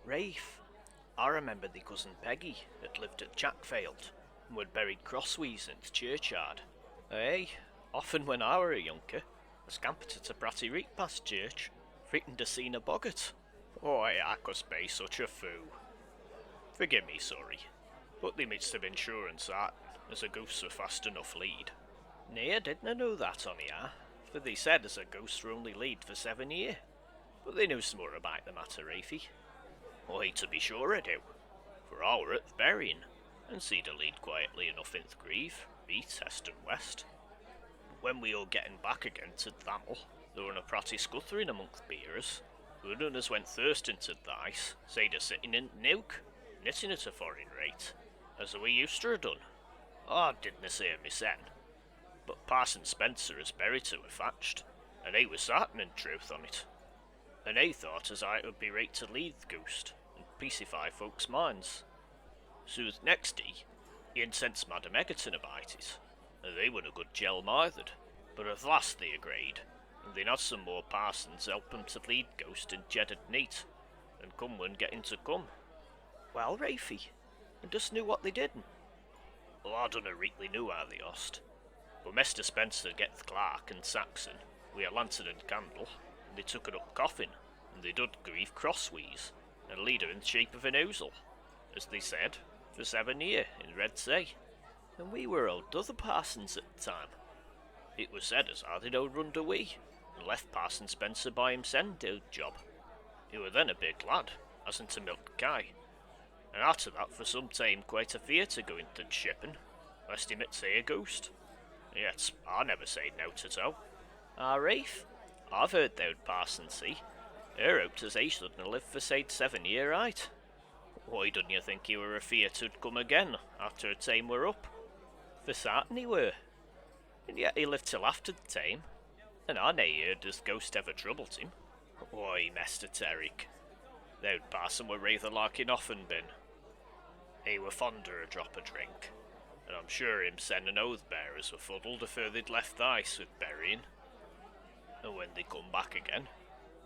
Rafe, I remember the cousin Peggy that lived at Jackfield and were buried crossways in the churchyard. Aye, often when I were a younker, I scampered to Bratty Reek past church, frightened to see a boggart. Oi, I could be such a fool. Forgive me, sorry, but they midst of insurance that, as a ghost were fast enough lead. Nay, I didna know that on here, for they said as a ghost were only lead for 7 year. But they knew some more about the matter, Rafie. Oi, to be sure I do, for I were at the burying, and seed a lead quietly enough in the grieve, east, east and west. But when we all getting back again to Thamel, there were a pratty scuttering among the bearers, who none as went thirsting to the ice, said a sitting in the nook, knitting at a foreign rate, as we used to have done. I didna say mysen, but Parson Spencer is buried to a thatched, and he was certain in truth on it. And he thought as I would be right to lead the ghost, and peacify folks' minds. So the next day, he incensed Madam Egerton about it, and they were a good gel mithered, but at last they agreed, and they had some more parsons help them to lead ghost in jedded neat, and come when getting to come. Well, Rafie, and dost know what they didn't? Well, I dunna rightly know how they ost, but Mr. Spencer get the clerk and Saxon, wi' a lantern and candle, and they took it up coffin, and they did grieve crossways, and lead her in the shape of an ousel, as they said, for 7 year in Red Sea. And we were old other parsons at the time. It was said as how they'd all runned away, and left Parson Spencer by himself to the job. He were then a big lad, hasn't to milk a cow, and after that for some time quite a fear to go into the shipping, lest he might say a ghost. Yet I never said no to all. Ah, Rafe, I've heard thou'd parson see. Her hoped as he shouldn't live for said 7 year right. Why didn't you think he were afeard to'd come again after a time were up? For sartin he were. And yet he lived till after the time, and I nae heard as the ghost ever troubled him. Why, Mester Terrick, thou'd parson were rather like him often been. He were fonder a drop of drink, and I'm sure himsen and oath bearers were fuddled afore they'd left the ice with burying. And when they come back again,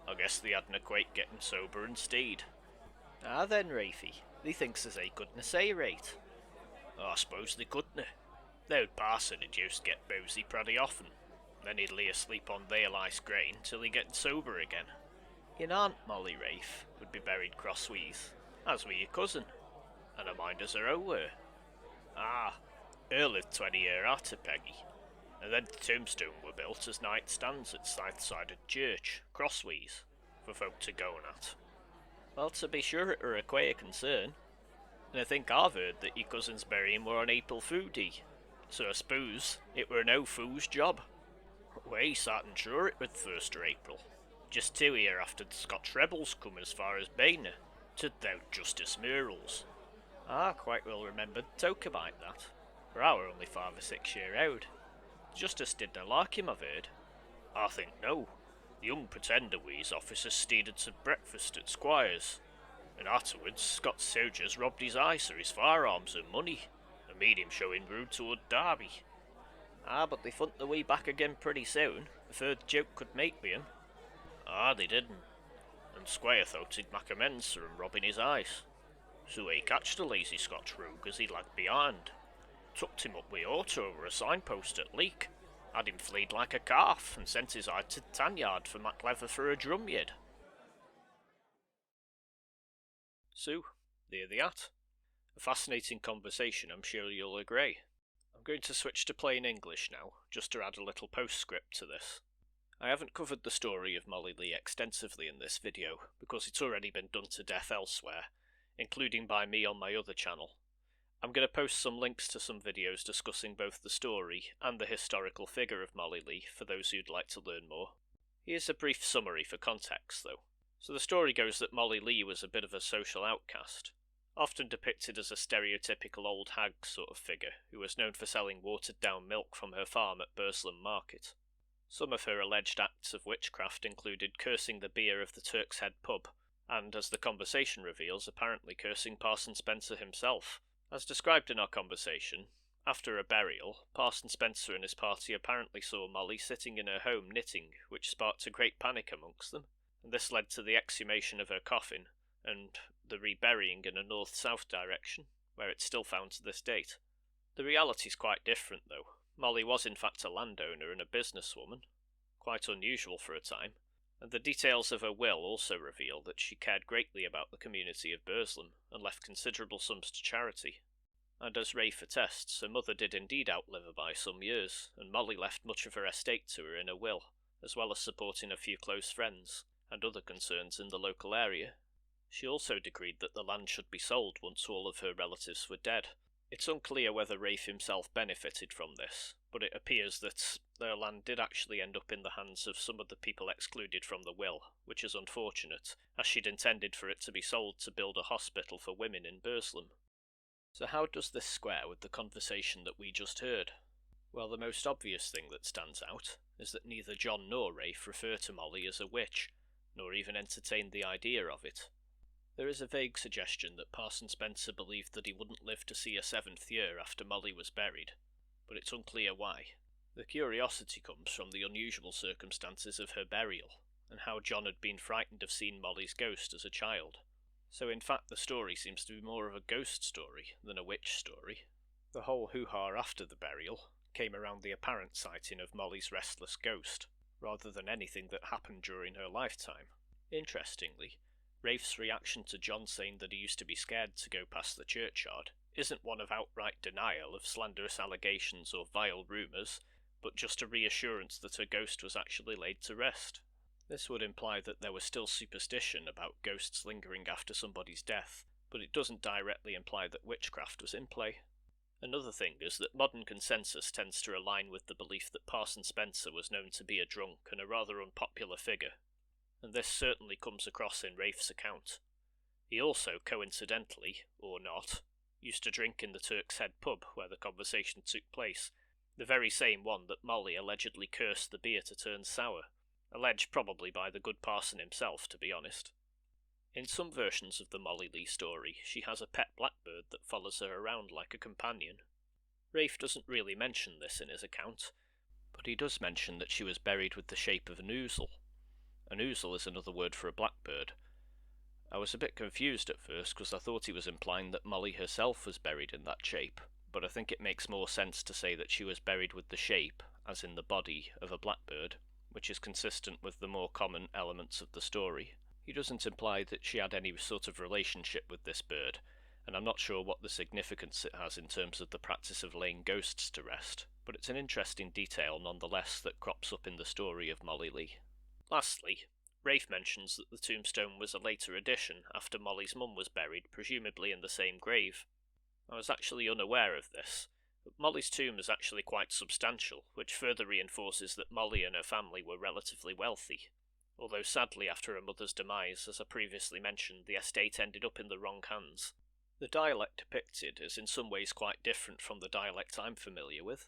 I guess they hadna quite getting sober and steed. Ah then, Rafie, thee thinks as they couldna say right. I suppose they couldna. Thou'd parson had used to get boozy pretty often, then he'd lay asleep on their ice grain till he get sober again. Your aunt, Molly Rafe, would be buried crossways, as were your cousin, and I mind as her own were. Ah, her lived 20 year after Peggy, and then the tombstone were built as night stands at south side of church, crossways, for folk to go at. Well, to be sure it were a queer concern, and I think I've heard that your cousin's burying were on April Fool Day, so I suppose it were no fool's job. We sartin sure it was 1st of April, just 2 year after the Scotch rebels come as far as Baina, to doubt Justice Murrells. I quite well remember the talk about that, for I were only 5 or 6 year old. Justice didna like him, I've heard. I think no. The young pretender wi' his officers steered to breakfast at Squire's, and afterwards Scots soldiers robbed his ice of his firearms and money, and made him show in road toward Derby. Ah, but they fought the way back again pretty soon, before the joke could make wi' him. Ah, they didn't, and Squire thought he'd make amends for him robbing his ice. So he catched the lazy Scotch rogue as he lagged behind, tucked him up wi' auto over a signpost at Leek, had him fleed like a calf, and sent his eye to the tanyard for Maclever for a drum yard. So, there they at. A fascinating conversation, I'm sure you'll agree. I'm going to switch to plain English now, just to add a little postscript to this. I haven't covered the story of Molly Leigh extensively in this video, because it's already been done to death elsewhere, including by me on my other channel. I'm going to post some links to some videos discussing both the story and the historical figure of Molly Leigh for those who'd like to learn more. Here's a brief summary for context though. So the story goes that Molly Leigh was a bit of a social outcast, often depicted as a stereotypical old hag sort of figure who was known for selling watered down milk from her farm at Burslem Market. Some of her alleged acts of witchcraft included cursing the beer of the Turk's Head pub, and as the conversation reveals, apparently cursing Parson Spencer himself. As described in our conversation, after a burial, Parson Spencer and his party apparently saw Molly sitting in her home knitting, which sparked a great panic amongst them, and this led to the exhumation of her coffin, and the reburying in a north-south direction, where it's still found to this date. The reality's quite different, though. Molly was in fact a landowner and a businesswoman, quite unusual for a time, and the details of her will also reveal that she cared greatly about the community of Burslem and left considerable sums to charity. And as Ralph attests, her mother did indeed outlive her by some years, and Molly left much of her estate to her in her will, as well as supporting a few close friends and other concerns in the local area. She also decreed that the land should be sold once all of her relatives were dead. It's unclear whether Ralph himself benefited from this, but it appears that their land did actually end up in the hands of some of the people excluded from the will, which is unfortunate, as she'd intended for it to be sold to build a hospital for women in Burslem. So how does this square with the conversation that we just heard? Well, the most obvious thing that stands out is that neither John nor Ralph refer to Molly as a witch, nor even entertain the idea of it. There is a vague suggestion that Parson Spencer believed that he wouldn't live to see a 7th year after Molly was buried, but it's unclear why. The curiosity comes from the unusual circumstances of her burial, and how John had been frightened of seeing Molly's ghost as a child. So in fact the story seems to be more of a ghost story than a witch story. The whole hoo-ha after the burial came around the apparent sighting of Molly's restless ghost, rather than anything that happened during her lifetime. Interestingly, Ralph's reaction to John saying that he used to be scared to go past the churchyard isn't one of outright denial of slanderous allegations or vile rumours, but just a reassurance that her ghost was actually laid to rest. This would imply that there was still superstition about ghosts lingering after somebody's death, but it doesn't directly imply that witchcraft was in play. Another thing is that modern consensus tends to align with the belief that Parson Spencer was known to be a drunk and a rather unpopular figure, and this certainly comes across in Ralph's account. He also, coincidentally, or not, used to drink in the Turk's Head pub where the conversation took place, the very same one that Molly allegedly cursed the beer to turn sour, alleged probably by the good parson himself, to be honest. In some versions of the Molly Leigh story, she has a pet blackbird that follows her around like a companion. Ralph doesn't really mention this in his account, but he does mention that she was buried with the shape of an ouzel. An ouzel is another word for a blackbird. I was a bit confused at first because I thought he was implying that Molly herself was buried in that shape, but I think it makes more sense to say that she was buried with the shape, as in the body, of a blackbird, which is consistent with the more common elements of the story. He doesn't imply that she had any sort of relationship with this bird, and I'm not sure what the significance it has in terms of the practice of laying ghosts to rest, but it's an interesting detail nonetheless that crops up in the story of Molly Leigh. Lastly, Ralph mentions that the tombstone was a later addition after Molly's mum was buried, presumably in the same grave. I was actually unaware of this, but Molly's tomb is actually quite substantial, which further reinforces that Molly and her family were relatively wealthy. Although sadly after her mother's demise, as I previously mentioned, the estate ended up in the wrong hands. The dialect depicted is in some ways quite different from the dialect I'm familiar with.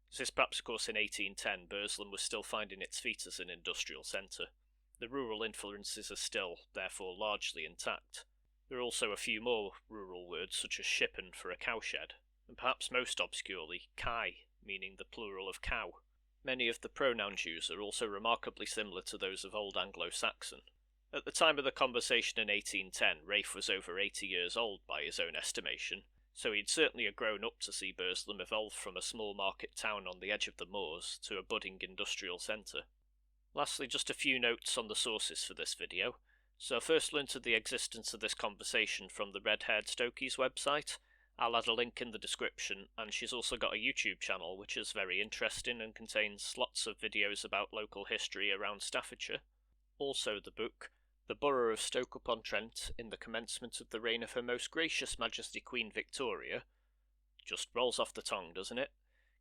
This is perhaps of course in 1810 Burslem was still finding its feet as an industrial centre. The rural influences are still, therefore, largely intact. There are also a few more rural words such as shippen for a cowshed, and perhaps most obscurely, kai, meaning the plural of cow. Many of the pronouns used are also remarkably similar to those of Old Anglo-Saxon. At the time of the conversation in 1810, Ralph was over 80 years old by his own estimation, so he'd certainly have grown up to see Burslem evolve from a small market town on the edge of the moors to a budding industrial centre. Lastly, just a few notes on the sources for this video. So I first learned of the existence of this conversation from the Red-Haired Stokie's website. I'll add a link in the description, and she's also got a YouTube channel which is very interesting and contains lots of videos about local history around Staffordshire. Also the book, The Borough of Stoke-on-Trent in the Commencement of the Reign of Her Most Gracious Majesty Queen Victoria, just rolls off the tongue, doesn't it?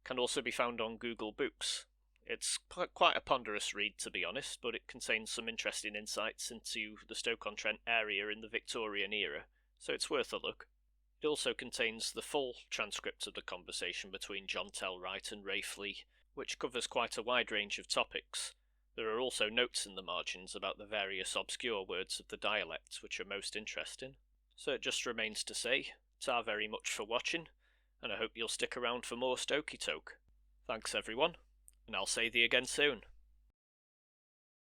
Can also be found on Google Books. It's quite a ponderous read, to be honest, but it contains some interesting insights into the Stoke-on-Trent area in the Victorian era, so it's worth a look. It also contains the full transcript of the conversation between John Tellwright and Ralph Leigh, which covers quite a wide range of topics. There are also notes in the margins about the various obscure words of the dialect, which are most interesting. So it just remains to say, ta very much for watching, and I hope you'll stick around for more Stokey Toke. Thanks everyone, and I'll say thee again soon.